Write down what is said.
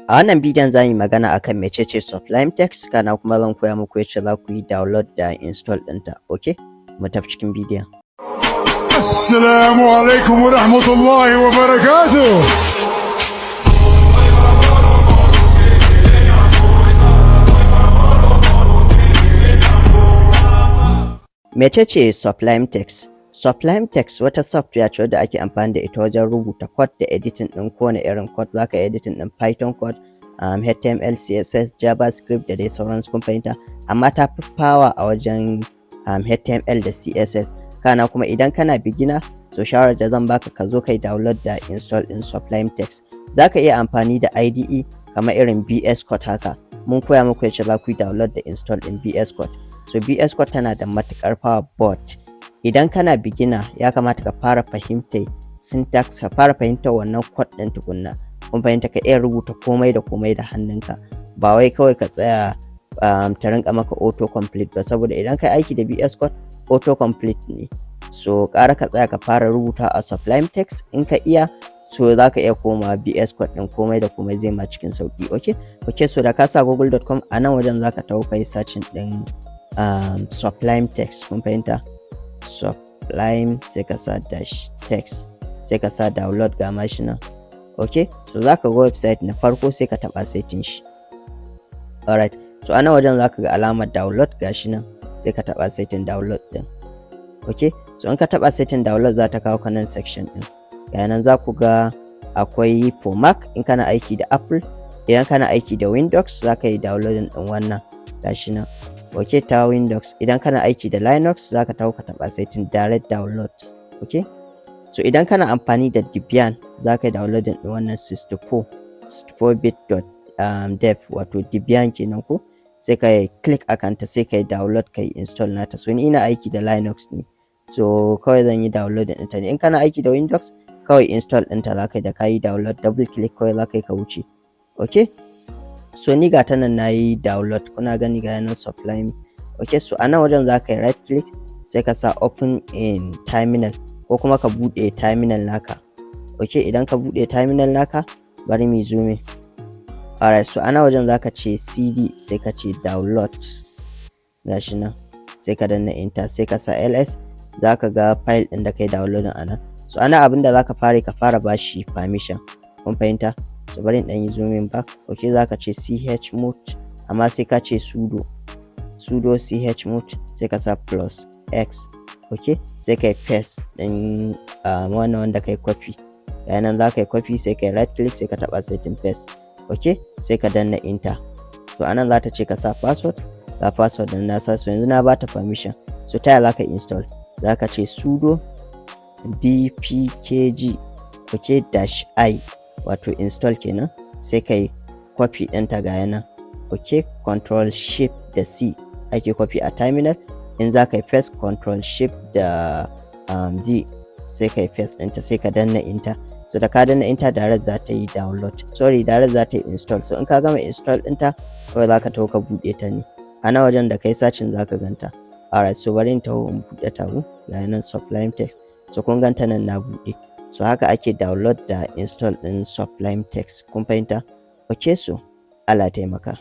A wannan bidiyon za mu yi magana akan mecece Sublime-Text, kana kuma zan koya muku yacce za ku yi download da install ɗinta. Okay, mu tafi cikin bidiyon. Assalamu alaikum wa rahmatullahi wa barakatuh. Mecece Sublime-Text? Sublime-Text wata software ce wadda ake amfani da ita wajen rubuta code da editing ɗin kowane irin code. Za ka editing ɗin Python code, HTML, CSS, JavaScript da dai sauransu, kun fahimta. Amma ta fi power a wajen HTML da CSS. Kana kuma idan kana beginner, so shawarar da zan baka ka zo kai download da install ɗin Sublime-Text. Za ka iya amfani da IDE kamar irin VS Code haka. Mun koya muku yacce za ku yi download da install ɗin VS Code. So VS Code tana da matuƙar power, but idan kana beginner ya kamata ka fara fahimtar syntax, ka fara fahimtar wannan code ɗin tukunna. Kun fahimta, ka iya rubuta komai da komai da hannunka, ba wai kawai ka tsaya ta rinka maka auto complete ba, saboda idan ka aiki da VS Code auto complete ne. So ƙara ka tsaya ka fara rubuta a Sublime-Text. In ka iya, so za ka iya komawa VS Code ɗin, komai da komai zai ma cikin sauƙi. Okay, so da ka sa google.com a nan wajen za ka taho kai searching ɗin Sublime-Text. Kun fahimta, Sublime sai ka sa dash text, sai ka sa download ga mashi nan. Okay, so za ka ga website na farko sai ka taɓa setting shi. Alright, so a nan wajen za ka ga alamar download gashi nan, sai ka taɓa setting download ɗin. Okay, so in ka taɓa setting download za ta kawo ka nan section ɗin. Ga nan za ku ga akwai for Mac in kana aiki da Apple. Idan kana aiki da Windows za ka yi downloading ɗin wannan gashi nan. Okay, ta Windows. Idan kana aiki da Linux za ka taho ka taɓa setting direct download. Okay, so idan kana amfani da Debian za ka yi downloading ɗin wannan 64bit.dev, wato Debian kenan ko. Sai ka yi click akan ta, sai ka yi download, ka yi install nata. So ni ina aiki da Linux ne, so kawai zan yi downloading ɗinta ne. In kana aiki da Windows kawai install ɗinta za ka yi, da ka yi download double click kawai za ka yi ka wuce. Okay, so ni ga ta nan na yi download, kuna gani ga yanan Sublime. Okay, so a nan wajen za ka yi right click, sai ka sa open in terminal, ko kuma ka buɗe terminal naka. Okay, idan ka buɗe terminal naka, bari mu zoom in. Alright, so a nan wajen za ka ce cd, sai ka ce download gashi nan, sai ka danna enter, sai ka sa ls. Za ka ga file ɗin da kai downloading a nan. So ana abin da za ka fara bashi permission. Kun fahimta? So bari in ɗan yi zooming back. Okay, za ka ce chmod, amma sai ka ce sudo chmod, sai ka sa +x. Okay, sai ka yi paste ɗin wannan wanda ka yi copy. Yanan za ka yi copy, sai ka yi right click, sai ka taɓa setting paste. Okay, sai ka danna enter. To anan za ta ce ka sa password. Ga password ɗin na sa, so yanzu na bata permission. So ta yaya za ka install? Za ka ce sudo dpkg, okay, -i, wato install kenan. Sai ka yi copy ɗinta ga yana. Okay, control shift da c ake copy a terminal. In za ka yi paste, control shift da d, sai ka yi paste ɗinta, sai ka danna enter. So da ka danna enter, direct za ta yi download, direct za ta yi install. So in ka gama install ɗinta, kawai za ka taho ka buɗe ta ne. A nan wajen da kai searching za ka ganta. Alright, so bari in taho in buɗe ta ku ga nan Sublime-Text. So kun ganta nan na buɗe. So haka ake download da install ɗin Sublime-Text. Kun fahimta? Okay, so Allah taimaka.